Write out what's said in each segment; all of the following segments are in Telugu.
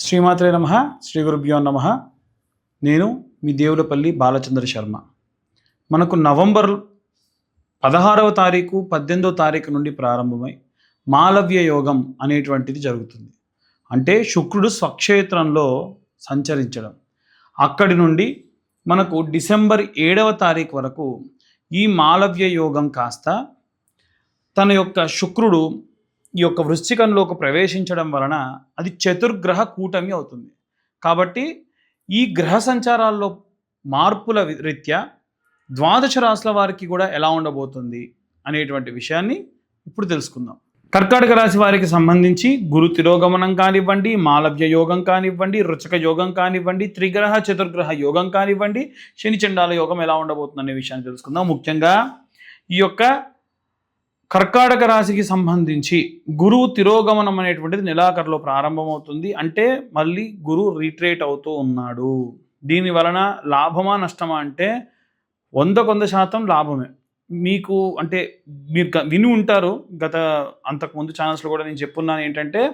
శ్రీమాత్రే నమః. శ్రీ గురుభ్యో నమః. నేను మీ దేవులపల్లి బాలచంద్ర శర్మ. మనకు నవంబర్ 16వ తారీఖు 18వ తారీఖు నుండి ప్రారంభమై మాలవ్య యోగం అనేటువంటిది జరుగుతుంది. అంటే శుక్రుడు స్వక్షేత్రంలో సంచరించడం. అక్కడి నుండి మనకు డిసెంబర్ 7వ తారీఖు వరకు ఈ మాలవ్య యోగం కాస్త తన యొక్క శుక్రుడు ఈ యొక్క వృశ్చికంలోకి ప్రవేశించడం వలన అది చతుర్గ్రహ కూటమి అవుతుంది. కాబట్టి ఈ గ్రహ సంచారాల్లో మార్పుల రీత్యా ద్వాదశ రాశుల వారికి కూడా ఎలా ఉండబోతుంది అనేటువంటి విషయాన్ని ఇప్పుడు తెలుసుకుందాం. కర్కాటక రాశి వారికి సంబంధించి గురు తిరోగమనం కానివ్వండి, మాలవ్య యోగం కానివ్వండి, రుచక యోగం కానివ్వండి, త్రిగ్రహ చతుర్గ్రహ యోగం కానివ్వండి, శని చండాల యోగం ఎలా ఉండబోతుంది అనే విషయాన్ని తెలుసుకుందాం. ముఖ్యంగా ఈ యొక్క కర్కాటక రాశికి సంబంధించి గురువు తిరోగమనం అనేటువంటిది నెలాఖరులో ప్రారంభమవుతుంది. అంటే మళ్ళీ గురువు రీట్రేట్ అవుతూ ఉన్నాడు. దీని వలన లాభమా నష్టమా అంటే 100% లాభమే. మీకు అంటే మీరు విని ఉంటారు, గత అంతకుముందు ఛానల్స్లో కూడా నేను చెప్పున్నాను ఏంటంటే,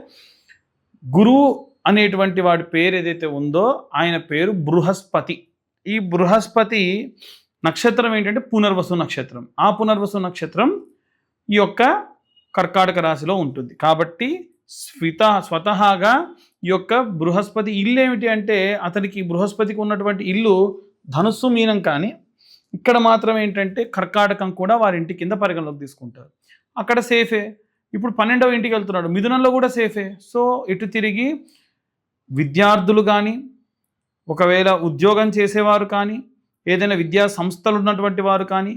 గురువు అనేటువంటి వాడి పేరు ఏదైతే ఉందో ఆయన పేరు బృహస్పతి. ఈ బృహస్పతి నక్షత్రం ఏంటంటే పునర్వసు నక్షత్రం. ఆ పునర్వసు నక్షత్రం ఈ యొక్క కర్కాటక రాశిలో ఉంటుంది. కాబట్టి స్వతహాగా ఈ యొక్క బృహస్పతి ఇల్లు ఏమిటి అంటే, అతనికి బృహస్పతికి ఉన్నటువంటి ఇల్లు ధనుస్సు మీనం, కానీ ఇక్కడ మాత్రం ఏంటంటే కర్కాటకం కూడా వారి ఇంటి కింద పరిగణలోకి తీసుకుంటారు. అక్కడ సేఫే. ఇప్పుడు 12వ ఇంటికి వెళ్తున్నాడు, మిథునంలో కూడా సేఫే. సో ఇటు తిరిగి విద్యార్థులు కానీ, ఒకవేళ ఉద్యోగం చేసేవారు కానీ, ఏదైనా విద్యా సంస్థలు ఉన్నటువంటి వారు కానీ,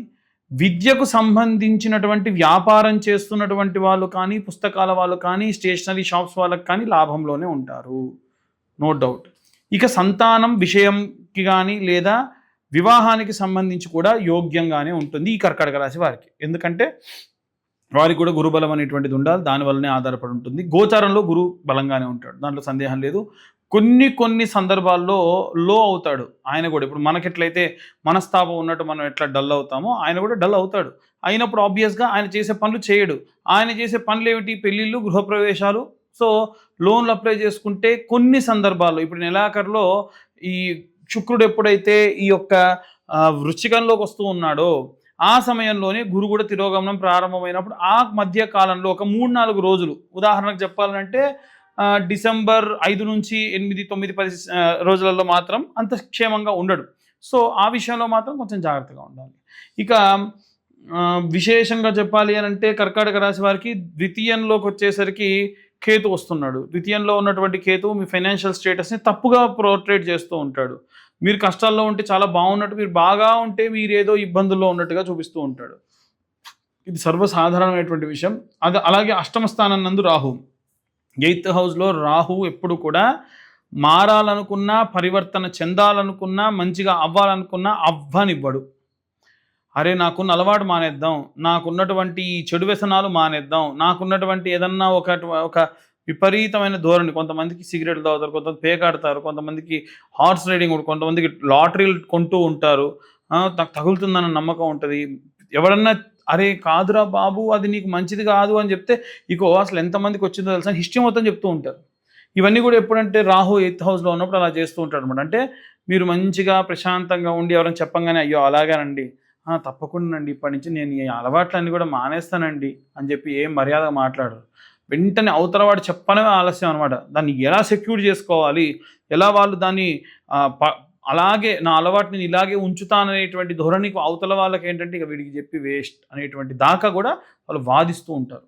విద్యకు సంబంధించినటువంటి వ్యాపారం చేస్తున్నటువంటి వాళ్ళు కానీ, పుస్తకాల వాళ్ళు కానీ, స్టేషనరీ షాప్స్ వాళ్ళకి కానీ లాభంలోనే ఉంటారు, నో డౌట్. ఇక సంతానం విషయంకి కానీ లేదా వివాహానికి సంబంధించి కూడా యోగ్యంగానే ఉంటుంది ఈ కర్కాటక రాశి వారికి. ఎందుకంటే వారికి కూడా గురుబలం అనేటువంటిది ఉండాలి, దానివల్లనే ఆధారపడి ఉంటుంది. గోచారంలో గురువు బలంగానే ఉంటాడు, దాంట్లో సందేహం లేదు. కొన్ని సందర్భాల్లో లో అవుతాడు ఆయన కూడా. ఇప్పుడు మనకెట్లయితే మనస్తాపం ఉన్నట్టు మనం ఎట్లా డల్ అవుతామో ఆయన కూడా డల్ అవుతాడు. అయినప్పుడు ఆబ్వియస్గా ఆయన చేసే పనులు చేయడు. ఆయన చేసే పనులు ఏమిటి? పెళ్ళిళ్ళు, గృహప్రవేశాలు. సో లోన్లు అప్లై చేసుకుంటే కొన్ని సందర్భాల్లో, ఇప్పుడు నెలాఖరులో ఈ శుక్రుడు ఎప్పుడైతే ఈ యొక్క వృశ్చికంలోకి వస్తూ ఉన్నాడో ఆ సమయంలోనే గురువు కూడా తిరోగమనం ప్రారంభమైనప్పుడు ఆ మధ్య కాలంలో ఒక 3-4 రోజులు, ఉదాహరణకు చెప్పాలంటే డిసెంబర్ 5 నుంచి 8, 9, 10 రోజులలో మాత్రం అంత క్షేమంగా ఉండడు. సో ఆ విషయంలో మాత్రం కొంచెం జాగ్రత్తగా ఉండాలి. ఇక విశేషంగా చెప్పాలి అని అంటే కర్కాటక రాశి వారికి ద్వితీయంలోకి వచ్చేసరికి కేతు వస్తున్నాడు. ద్వితీయంలో ఉన్నటువంటి కేతు మీ ఫైనాన్షియల్ స్టేటస్ని తప్పుగా పోర్ట్రేట్ చేస్తూ ఉంటాడు. మీరు కష్టాల్లో ఉంటే చాలా బాగున్నట్టు, మీరు బాగా ఉంటే మీరు ఏదో ఇబ్బందుల్లో ఉన్నట్టుగా చూపిస్తూ ఉంటాడు. ఇది సర్వసాధారణమైనటువంటి విషయం. అలాగే అష్టమ స్థానం నందు రాహు, 8th హౌస్లో రాహు ఎప్పుడు కూడా మారాలనుకున్నా, పరివర్తన చెందాలనుకున్నా, మంచిగా అవ్వాలనుకున్నా అవ్వనివ్వడు. అరే నాకున్న అలవాటు మానేద్దాం, నాకున్నటువంటి చెడు వ్యసనాలు మానేద్దాం, నాకున్నటువంటి ఏదన్నా ఒక విపరీతమైన ధోరణి, కొంతమందికి సిగరెట్లు తాగుతారు, కొంతమంది పేకాడతారు, కొంతమందికి హార్స్ రైడింగ్, కొంతమందికి లాటరీలు కొంటూ ఉంటారు, నాకు తగులుతుందన్న నమ్మకం ఉంటుంది. ఎవరన్నా అరే కాదురా బాబు అది నీకు మంచిది కాదు అని చెప్తే ఇకో అసలు ఎంతమందికి వచ్చిందో తెలుసా హిస్టరీ మొత్తం చెప్తూ ఉంటారు. ఇవన్నీ కూడా ఎప్పుడంటే రాహు 8th హౌస్లో ఉన్నప్పుడు అలా చేస్తూ ఉంటాడు అనమాట. అంటే మీరు మంచిగా ప్రశాంతంగా ఉండి ఎవరైనా చెప్పంగానే అయ్యో అలాగానండి, తప్పకుండా అండి ఇప్పటి నుంచి నేను ఈ అలవాట్లన్నీ కూడా మానేస్తానండి అని చెప్పి ఏం మర్యాదగా మాట్లాడరు. వెంటనే అవతలవాడు చెప్పడమే ఆలస్యం అనమాట. దాన్ని ఎలా సెక్యూర్ చేసుకోవాలి, ఎలా వాళ్ళు దాన్ని అలాగే నా అలవాటుని ఇలాగే ఉంచుతాననేటువంటి ధోరణికి అవతల వాళ్ళకి ఏంటంటే ఇక వీడికి చెప్పి వేస్ట్ అనేటువంటి దాకా కూడా వాళ్ళు వాదిస్తూ ఉంటారు.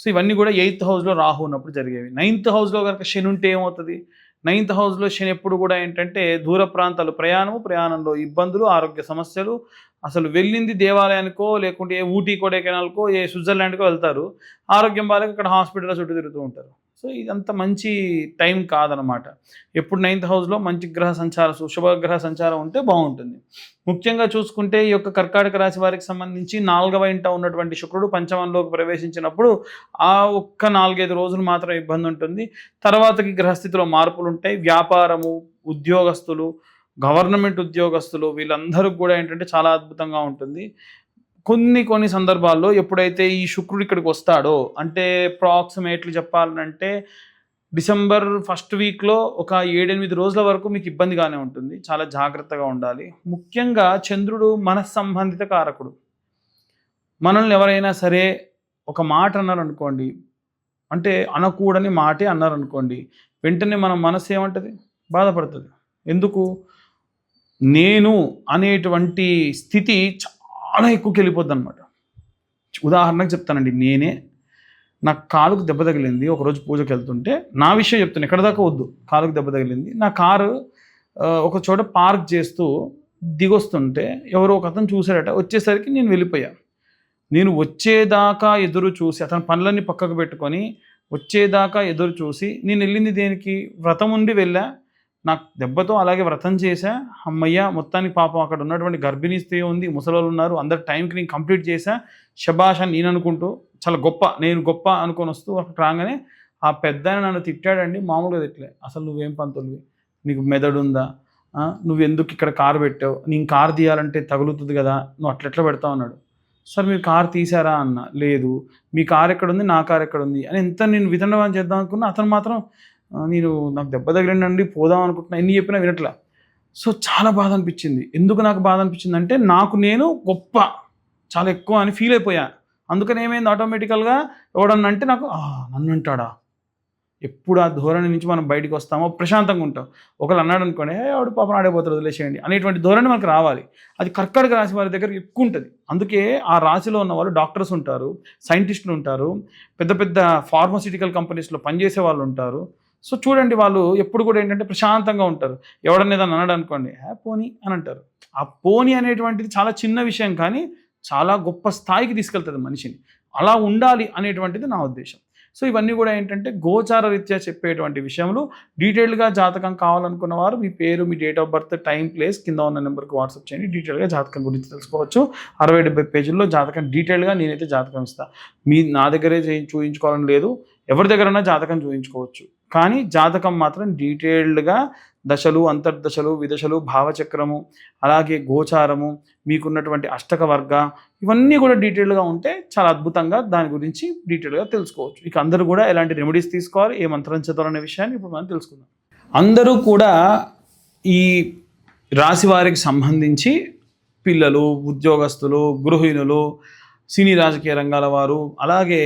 సో ఇవన్నీ కూడా 8th హౌస్లో రాహు ఉన్నప్పుడు జరిగేవి. 9th హౌస్లో కనుక శని ఉంటే ఏమవుతుంది? 9th హౌస్లో శని ఎప్పుడు కూడా ఏంటంటే దూర ప్రాంతాలు, ప్రయాణంలో ఇబ్బందులు, ఆరోగ్య సమస్యలు. అసలు వెళ్ళింది దేవాలయానికో, లేకుంటే ఏ ఊటీ కొడైకెనాల్కో, ఏ స్విట్జర్లాండ్కో వెళ్తారు, ఆరోగ్యం బాగాలేక ఇక్కడ హాస్పిటల్లో చుట్టూ తిరుగుతూ ఉంటారు. సో ఇదంతా మంచి టైం కాదనమాట. ఎప్పుడు 9th హౌస్లో మంచి గ్రహ సంచారం, శుభగ్రహ సంచారం ఉంటే బాగుంటుంది. ముఖ్యంగా చూసుకుంటే ఈ యొక్క కర్కాటక రాశి వారికి సంబంధించి 4వ ఇంట ఉన్నటువంటి శుక్రుడు పంచమంలోకి ప్రవేశించినప్పుడు ఆ ఒక్క 4-5 రోజులు మాత్రం ఇబ్బంది ఉంటుంది. తర్వాతకి గ్రహస్థితిలో మార్పులు ఉంటాయి. వ్యాపారము, ఉద్యోగస్తులు, గవర్నమెంట్ ఉద్యోగస్తులు వీళ్ళందరికీ కూడా ఏంటంటే చాలా అద్భుతంగా ఉంటుంది. కొన్ని సందర్భాల్లో ఎప్పుడైతే ఈ శుక్రుడు ఇక్కడికి వస్తాడో, అంటే అప్రాక్సిమేట్లీ చెప్పాలంటే డిసెంబర్ ఫస్ట్ వీక్లో ఒక 7-8 రోజుల వరకు మీకు ఇబ్బందిగానే ఉంటుంది. చాలా జాగ్రత్తగా ఉండాలి. ముఖ్యంగా చంద్రుడు మనస్సంబంధిత కారకుడు. మనల్ని ఎవరైనా సరే ఒక మాట అన్నారనుకోండి, అంటే అనకూడని మాటే అన్నారనుకోండి, వెంటనే మన మనసు ఏమంటది? బాధపడుతుంది. ఎందుకు? నేను అనేటువంటి స్థితి చాలా ఎక్కువకి వెళ్ళిపోద్ది అనమాట. ఉదాహరణకు చెప్తానండి. నాకు కాలుకు దెబ్బ తగిలింది. ఒకరోజు పూజకి వెళ్తుంటే నా విషయం చెప్తాను, ఎక్కడ దాకా వద్దు. కాలుకు దెబ్బ తగిలింది. నా కారు ఒక చోట పార్క్ చేస్తూ దిగొస్తుంటే ఎవరో ఒక అతను చూశాడట. వచ్చేసరికి నేను వెళ్ళిపోయా. నేను వచ్చేదాకా ఎదురు చూసి, అతని పనులన్నీ పక్కకు పెట్టుకొని వచ్చేదాకా ఎదురు చూసి, నేను వెళ్ళింది దేనికి? వ్రతం ఉండి వెళ్ళా. నాకు దెబ్బతో అలాగే వ్రతం చేశా. అమ్మయ్య, మొత్తానికి పాపం అక్కడ ఉన్నటువంటి గర్భిణీ స్త్రీ ఉంది, ముసలోళ్ళు ఉన్నారు, అందరి టైంకి నేను కంప్లీట్ చేశా, శభాష్ అని నేను అనుకుంటూ చాలా గొప్ప, నేను గొప్ప అనుకొని వస్తూ అక్కడ రాగానే ఆ పెద్దాయన నన్ను తిట్టాడండి. మామూలుగా తిట్టలే. అసలు నువ్వేం పంతులువి, నీకు మెదడుందా, నువ్వు ఎందుకు ఇక్కడ కారు పెట్టావు, నేను కారు తీయాలంటే తగులుతుంది కదా, నువ్వు అట్లెట్లా పెడతావు అన్నాడు. సార్ మీరు కారు తీసారా అన్న. లేదు. మీ కారు ఎక్కడుంది, నా కారు ఎక్కడుంది అని ఎంత నేను వితండవాన్ని చేద్దాం అనుకున్నా, అతను మాత్రం నాకు దెబ్బ తగిలిండండి, పోదాం అనుకుంటున్నా, ఎన్ని చెప్పినా వినట్లా. సో చాలా బాధ అనిపించింది. ఎందుకు నాకు బాధ అనిపించింది అంటే, నాకు నేను గొప్ప, చాలా ఎక్కువ అని ఫీల్ అయిపోయా. అందుకని ఏమైంది, ఆటోమేటికల్గా ఎవడన్నా అంటే నాకు నన్ను అంటాడా. ఎప్పుడు ఆ ధోరణి నుంచి మనం బయటకు వస్తామో ప్రశాంతంగా ఉంటాం. ఒకళ్ళు అన్నాడు అనుకోండి, ఎవడు పాపం ఆడైపోతారు, వదిలేసేయండి అనేటువంటి ధోరణి మనకు రావాలి. అది కర్కాటక రాశి వారి దగ్గర ఎక్కువ ఉంటుంది. అందుకే ఆ రాశిలో ఉన్న వాళ్ళు డాక్టర్స్ ఉంటారు, సైంటిస్టులు ఉంటారు, పెద్ద పెద్ద ఫార్మస్యూటికల్ కంపెనీస్లో పనిచేసే వాళ్ళు ఉంటారు. సో చూడండి, వాళ్ళు ఎప్పుడు కూడా ఏంటంటే ప్రశాంతంగా ఉంటారు. ఎవడన్నా ఏదన్నా అన్నాడు అనుకోండి, పోనీ అని అంటారు. ఆ పోనీ అనేటువంటిది చాలా చిన్న విషయం, కానీ చాలా గొప్ప స్థాయికి తీసుకెళ్తుంది మనిషిని. అలా ఉండాలి అనేటువంటిది నా ఉద్దేశం. సో ఇవన్నీ కూడా ఏంటంటే గోచార రీత్యా చెప్పేటువంటి విషయంలో డీటెయిల్గా జాతకం కావాలనుకున్న వారు మీ పేరు, మీ date of birth, time, place కింద ఉన్న నెంబర్కి వాట్సాప్ చేయండి. డీటెయిల్గా జాతకం గురించి తెలుసుకోవచ్చు. 60-70 పేజీల్లో జాతకం డీటెయిల్గా నేనైతే జాతకం ఇస్తాను. నా దగ్గరే చూయించుకోవాలని లేదు, ఎవరి దగ్గరైనా జాతకం చూయించుకోవచ్చు. కానీ జాతకం మాత్రం డీటెయిల్డ్గా దశలు, అంతర్దశలు, విదశలు, భావచక్రము, అలాగే గోచారము, మీకున్నటువంటి అష్టక వర్గ, ఇవన్నీ కూడా డీటెయిల్గా ఉంటే చాలా అద్భుతంగా దాని గురించి డీటెయిల్గా తెలుసుకోవచ్చు. ఇక అందరూ కూడా ఎలాంటి రెమెడీస్ తీసుకోవాలి, ఏ మంత్రం చదవాలనే విషయాన్ని ఇప్పుడు మనం తెలుసుకుందాం. అందరూ కూడా ఈ రాశి వారికి సంబంధించి పిల్లలు, ఉద్యోగస్తులు, గృహిణులు, సినీ రాజకీయ రంగాల వారు, అలాగే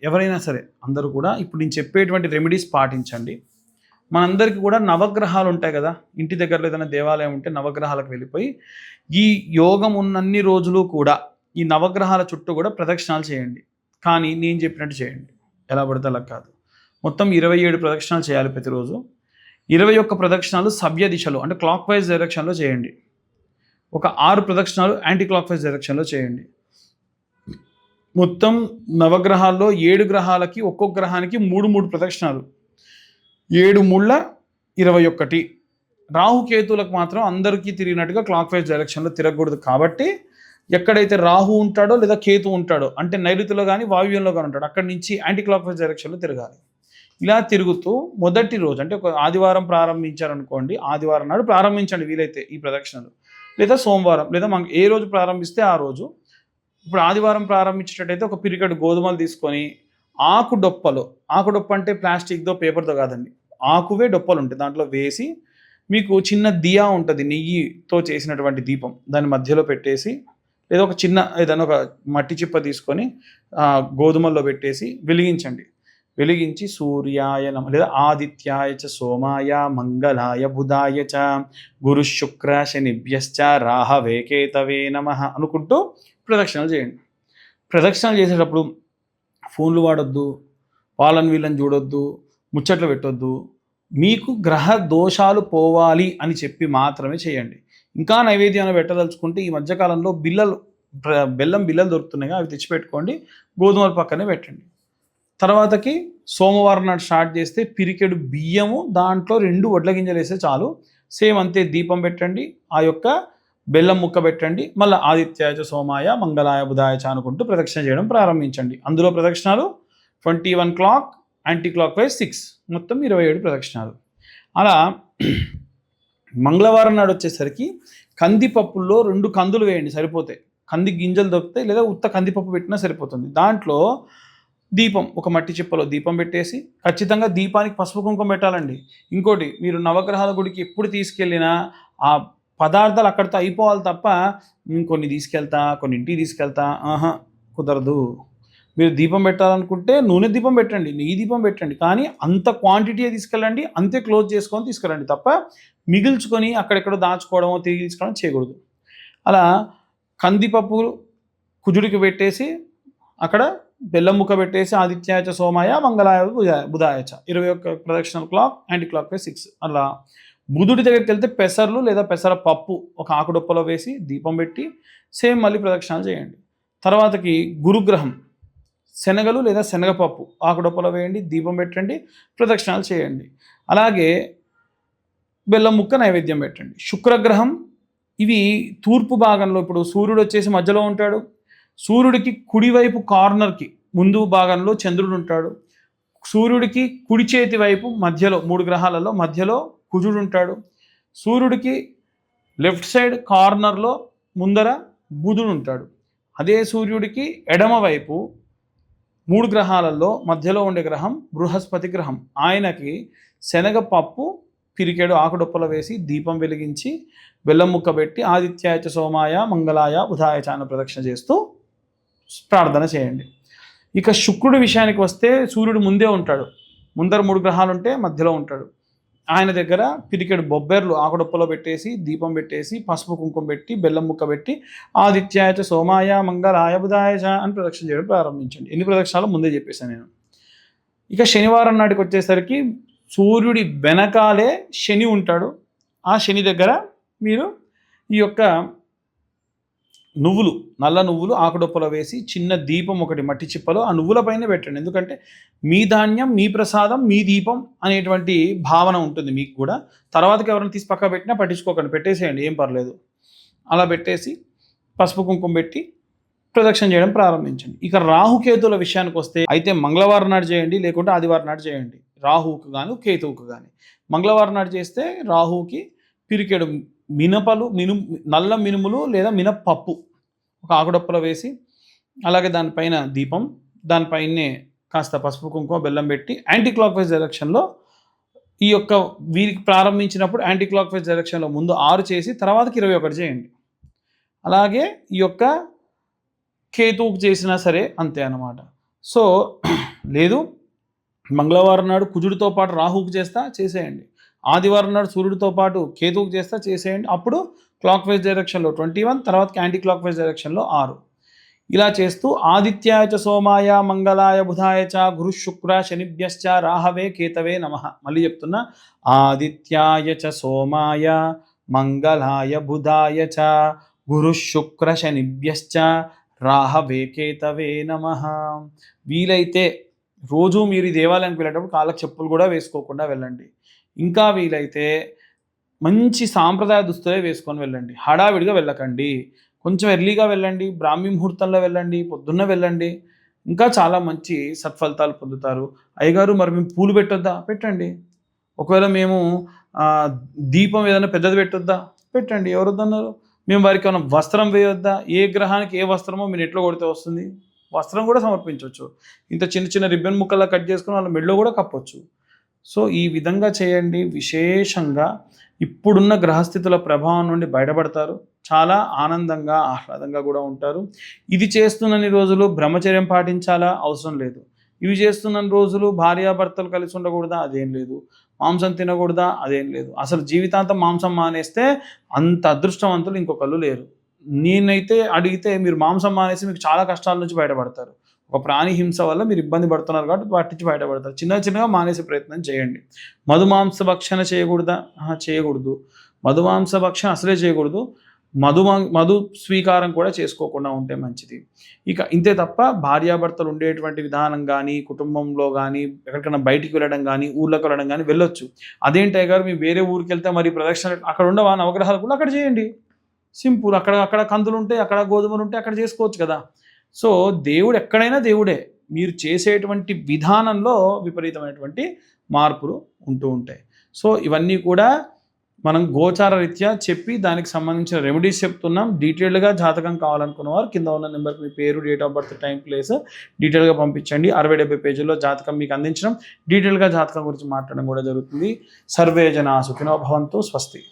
ఎవరైనా సరే అందరూ కూడా ఇప్పుడు నేను చెప్పేటువంటి రెమెడీస్ పాటించండి. మనందరికీ కూడా నవగ్రహాలు ఉంటాయి కదా, ఇంటి దగ్గరలో ఏదైనా దేవాలయం ఉంటే నవగ్రహాలకు వెళ్ళిపోయి ఈ యోగం ఉన్నన్ని రోజులు కూడా ఈ నవగ్రహాల చుట్టూ కూడా ప్రదక్షిణాలు చేయండి. కానీ నేను చెప్పినట్టు చేయండి, ఎలా పడితే అలా కాదు. మొత్తం 27 ప్రదక్షిణాలు చేయాలి ప్రతిరోజు. 21 ప్రదక్షిణాలు సవ్య దిశలో అంటే క్లాక్ వైజ్ డైరెక్షన్లో చేయండి. ఒక 6 ప్రదక్షిణాలు యాంటీ క్లాక్ వైజ్ డైరెక్షన్లో చేయండి. మొత్తం నవగ్రహాల్లో 7 గ్రహాలకి ఒక్కొక్క గ్రహానికి 3 ప్రదక్షిణాలు, 7 ముళ్ళ 21. రాహుకేతులకు మాత్రం అందరికీ తిరిగినట్టుగా క్లాక్ వైజ్ డైరెక్షన్లో తిరగకూడదు. కాబట్టి ఎక్కడైతే రాహు ఉంటాడో లేదా కేతు ఉంటాడో, అంటే నైరుతిలో కానీ వాయువ్యంలో కానీ ఉంటాడో, అక్కడి నుంచి యాంటీ క్లాక్ వైజ్ డైరెక్షన్లో తిరగాలి. ఇలా తిరుగుతూ మొదటి రోజు అంటే ఒక ఆదివారం ప్రారంభించారనుకోండి, ఆదివారం నాడు ప్రారంభించండి వీలైతే ఈ ప్రదక్షిణలు, లేదా సోమవారం, లేదా మనకు ఏ రోజు ప్రారంభిస్తే ఆ రోజు. ఇప్పుడు ఆదివారం ప్రారంభించేటట్టయితే ఒక పిరికెడు గోధుమలు తీసుకొని ఆకు డొప్ప అంటే ప్లాస్టిక్దో పేపర్తో కాదండి, ఆకువే డొప్పలు ఉంటాయి, దాంట్లో వేసి మీకు చిన్న దియా ఉంటుంది, నెయ్యితో చేసినటువంటి దీపం, దాని మధ్యలో పెట్టేసి, లేదా ఒక చిన్న ఏదైనా ఒక మట్టి చిప్ప తీసుకొని గోధుమల్లో పెట్టేసి వెలిగించండి. వెలిగించి సూర్యాయ నమ లేదా ఆదిత్యాయ చ సోమాయ మంగళాయ బుధాయ చ గురు శుక్ర శనిభ్యశ్చ రాహవే కేతవే నమః అనుకుంటూ ప్రదక్షిణలు చేయండి. ప్రదక్షిణలు చేసేటప్పుడు ఫోన్లు వాడొద్దు, వాళ్ళని వీళ్ళని చూడొద్దు, ముచ్చట్లు పెట్టొద్దు. మీకు గ్రహ దోషాలు పోవాలి అని చెప్పి మాత్రమే చేయండి. ఇంకా నైవేద్యాన్ని పెట్టదలుచుకుంటే ఈ మధ్యకాలంలో బెల్లం బిల్లలు దొరుకుతున్నాయి, అవి తెచ్చిపెట్టుకోండి, గోధుమల పక్కనే పెట్టండి. తర్వాతకి సోమవారం నాడు స్టార్ట్ చేస్తే పిరికెడు బియ్యము, దాంట్లో 2 వడ్ల గింజలు వేస్తే చాలు. సేమ్ అంతే, దీపం పెట్టండి, ఆ యొక్క బెల్లం ముక్క పెట్టండి, మళ్ళీ ఆదిత్యాయ సోమాయ మంగళాయ బుధాయ అనుకుంటూ ప్రదక్షిణ చేయడం ప్రారంభించండి. అందులో ప్రదక్షిణాలు 21 క్లాక్, యాంటీ క్లాక్ వైజ్ 6, మొత్తం 27 ప్రదక్షిణాలు. అలా మంగళవారం నాడు వచ్చేసరికి కందిపప్పుల్లో 2 కందులు వేయండి, సరిపోతాయి. కంది గింజలు దొరుకుతాయి, లేదా ఉత్త కందిపప్పు పెట్టినా సరిపోతుంది. దాంట్లో దీపం, ఒక మట్టి చిప్పలో దీపం పెట్టేసి, ఖచ్చితంగా దీపానికి పసుపు కుంకుమ పెట్టాలండి. ఇంకోటి, మీరు నవగ్రహాల గుడికి ఎప్పుడు తీసుకెళ్ళినా ఆ పదార్థాలు అక్కడితో అయిపోవాలి తప్ప కొన్ని తీసుకెళ్తా, కొన్ని ఇంటికి తీసుకెళ్తా, ఆహా కుదరదు. మీరు దీపం పెట్టాలనుకుంటే నూనె దీపం పెట్టండి, నెయ్యి దీపం పెట్టండి, కానీ అంత క్వాంటిటీయే తీసుకెళ్ళండి, అంతే క్లోజ్ చేసుకొని తీసుకెళ్ళండి తప్ప మిగిల్చుకొని అక్కడెక్కడో దాచుకోవడమో తిరిగి తీసుకోవడం చేయకూడదు. అలా కందిపప్పు కుజుడికి పెట్టేసి అక్కడ బెల్లం ముక్క పెట్టేసి ఆదిత్యాయచ సోమాయ మంగళాయ బుధాయచ 21 ప్రదక్షిణల క్లాక్, యాంటీ క్లాక్ వైజ్ 6. అలా బుధుడి దగ్గరికి వెళ్తే పెసర్లు లేదా పెసర పప్పు ఒక ఆకుడొప్పలో వేసి దీపం పెట్టి సేమ్ మళ్ళీ ప్రదక్షిణాలు చేయండి. తర్వాతకి గురుగ్రహం శనగలు లేదా శనగపప్పు ఆకుడొప్పలో వేయండి, దీపం పెట్టండి, ప్రదక్షిణాలు చేయండి. అలాగే బెల్లం ముక్క నైవేద్యం పెట్టండి. శుక్రగ్రహం ఇవి తూర్పు భాగంలో, ఇప్పుడు సూర్యుడు వచ్చేసి మధ్యలో ఉంటాడు, సూర్యుడికి కుడివైపు కార్నర్కి ముందు భాగంలో చంద్రుడు ఉంటాడు, సూర్యుడికి కుడి చేతి వైపు మధ్యలో 3 గ్రహాలలో మధ్యలో కుజుడు ఉంటాడు, సూర్యుడికి లెఫ్ట్ సైడ్ కార్నర్లో ముందర బుధుడు ఉంటాడు. అదే సూర్యుడికి ఎడమ వైపు 3 గ్రహాలలో మధ్యలో ఉండే గ్రహం బృహస్పతి గ్రహం. ఆయనకి శనగపప్పు పిరికెడు ఆకుడొప్పలో వేసి దీపం వెలిగించి బెల్లం ముక్క పెట్టి ఆదిత్యాయచ సోమాయ మంగళాయ బుధాయచ అన్న ప్రదక్షిణ చేస్తూ ప్రార్థన చేయండి. ఇక శుక్రుడి విషయానికి వస్తే సూర్యుడు ముందే ఉంటాడు, ముందర 3 గ్రహాలు ఉంటే మధ్యలో ఉంటాడు. ఆయన దగ్గర పిరికెడు బొబ్బెర్లు ఆకుడొప్పలో పెట్టేసి దీపం పెట్టేసి పసుపు కుంకుమ పెట్టి బెల్లం ముక్క పెట్టి ఆదిత్యాయచ సోమాయ మంగళాయ బుధాయచ అని ప్రదక్షిణ చేయడం ప్రారంభించండి. ఎన్ని ప్రదక్షిణాలు ముందే చెప్పేశాను నేను. ఇక శనివారం నాటికి వచ్చేసరికి సూర్యుడి వెనకాలే శని ఉంటాడు. ఆ శని దగ్గర మీరు ఈ యొక్క నువ్వులు, నల్ల నువ్వులు ఆకుడొప్పలో వేసి చిన్న దీపం ఒకటి మట్టి చిప్పలో ఆ నువ్వుల పైన పెట్టండి. ఎందుకంటే మీ ధాన్యం, మీ ప్రసాదం, మీ దీపం అనేటువంటి భావన ఉంటుంది మీకు కూడా. తర్వాతకి ఎవరైనా తీసి పక్క పెట్టినా పట్టించుకోకండి, పెట్టేసేయండి, ఏం పర్లేదు. అలా పెట్టేసి పసుపు కుంకుమ పెట్టి ప్రదక్షిణ చేయడం ప్రారంభించండి. ఇక రాహుకేతువుల విషయానికి వస్తే అయితే మంగళవారం నాడు చేయండి, లేకుంటే ఆదివారం నాడు చేయండి. రాహువుకు గాను కేతువుకు కానీ మంగళవారం నాడు చేస్తే రాహువుకి పిరికెడు నల్ల మినుములు లేదా మినప్పప్పు ఒక ఆకుడొప్పలో వేసి, అలాగే దానిపైన దీపం, దానిపైనే కాస్త పసుపు కుంకుమ బెల్లం పెట్టి యాంటీ క్లాక్ వైజ్ డైరెక్షన్లో ఈ యొక్క వీరికి ప్రారంభించినప్పుడు యాంటీ క్లాక్ వైజ్ డైరెక్షన్లో ముందు 6 చేసి తర్వాతకి 21 చేయండి. అలాగే ఈ యొక్క కేతువుకు చేసినా సరే అంతే అన్నమాట. సో లేదు మంగళవారం నాడు కుజుడితో పాటు రాహువుకు చేసేయండి, ఆదివారం నాడు సూర్యుడితో పాటు కేతువుకు చేసేయండి. అప్పుడు క్లాక్ వైజ్ డైరెక్షన్లో 21, తర్వాతకి యాంటీ క్లాక్ వైజ్ డైరెక్షన్లో 6. ఇలా చేస్తూ ఆదిత్యాయచ సోమాయ మంగళాయ బుధాయచ గురు శుక్ర శనిభ్యశ్చ రాహవే కేతవే నమః. మళ్ళీ చెప్తున్నా, ఆదిత్యాయచ సోమాయ మంగళాయ బుధాయచ గురు శుక్ర శనిభ్యశ్చ రాహవే కేతవే నమః. వీలైతే రోజు మీరు ఈ దేవాలయానికి వెళ్ళేటప్పుడు కాళ్ళకు చెప్పులు కూడా వేసుకోకుండా వెళ్ళండి. ఇంకా వీలైతే మంచి సాంప్రదాయ దుస్తులే వేసుకొని వెళ్ళండి, హడావిడిగా వెళ్ళకండి. కొంచెం ఎర్లీగా వెళ్ళండి, బ్రాహ్మీ ముహూర్తంలో వెళ్ళండి, పొద్దున్న వెళ్ళండి, ఇంకా చాలా మంచి సత్ఫలితాలు పొందుతారు. అయ్యగారు మరి మేము పూలు పెట్టొద్దా? పెట్టండి. ఒకవేళ మేము దీపం ఏదైనా పెద్దది పెట్టొద్దా? పెట్టండి, ఎవరొద్దన్నారు? మేము వారికి ఏమైనా వస్త్రం వేయొద్దా? ఏ గ్రహానికి ఏ వస్త్రమో మీరు ఎట్లా కొడితే వస్తుంది, వస్త్రం కూడా సమర్పించవచ్చు. ఇంత చిన్న చిన్న రిబ్బన్ ముక్కలా కట్ చేసుకుని వాళ్ళ మెడలో కూడా కప్పొచ్చు. సో ఈ విధంగా చేయండి. విశేషంగా ఇప్పుడున్న గ్రహస్థితుల ప్రభావం నుండి బయటపడతారు, చాలా ఆనందంగా ఆహ్లాదంగా కూడా ఉంటారు. ఇది చేస్తున్నన్ని రోజులు బ్రహ్మచర్యం పాటించాలా? అవసరం లేదు. ఇవి చేస్తున్న రోజులు భార్యాభర్తలు కలిసి ఉండకూడదా? అదేం లేదు. మాంసం తినకూడదా? అదేం లేదు. అసలు జీవితాంతం మాంసం మానేస్తే అంత అదృష్టవంతులు ఇంకొకళ్ళు లేరు. నేనైతే అడిగితే మీరు మాంసం మానేసి మీకు చాలా కష్టాల నుంచి బయటపడతారు. ఒక ప్రాణి హింస వల్ల మీరు ఇబ్బంది పడుతున్నారు కాబట్టి వాటి నుంచి బయటపడతారు. చిన్నగా మానేసే ప్రయత్నం చేయండి. మధుమాంస భక్షణ చేయకూడదా? చేయకూడదు. మధుమాంస భక్షణ అసలే చేయకూడదు. మధు స్వీకారం కూడా చేసుకోకుండా ఉంటే మంచిది. ఇక ఇంతే తప్ప భార్యాభర్తలు ఉండేటువంటి విధానం కానీ, కుటుంబంలో కానీ, ఎక్కడికైనా బయటికి వెళ్ళడం కానీ, ఊర్లోకి వెళ్ళడం కానీ వెళ్ళొచ్చు. అదేంటి గారు మేము వేరే ఊరికి వెళ్తే మరి ప్రదక్షిణ అక్కడ ఉండవా? నవగ్రహాలు కూడా అక్కడ చేయండి, సింపుల్. అక్కడ కందులు ఉంటే, అక్కడ గోధుమలు ఉంటే అక్కడ చేసుకోవచ్చు కదా. సో దేవుడు ఎక్కడైనా దేవుడే. మీరు చేసేటువంటి విధానంలో విపరీతమైనటువంటి మార్పులు ఉంటూ ఉంటాయి. సో ఇవన్నీ కూడా మనం గోచార రీత్యా చెప్పి దానికి సంబంధించిన రెమెడీస్ చెప్తున్నాం. డీటెయిల్డ్గా జాతకం కావాలనుకున్న వారు కింద ఉన్న నెంబర్కి మీ పేరు, date of birth, time, place డీటెయిల్గా పంపించండి. 60-70 పేజీల్లో జాతకం మీకు అందించడం, డీటెయిల్గా జాతకం గురించి మాట్లాడడం కూడా జరుగుతుంది. సర్వే జనా సుఖినో భవంతు. స్వస్తి.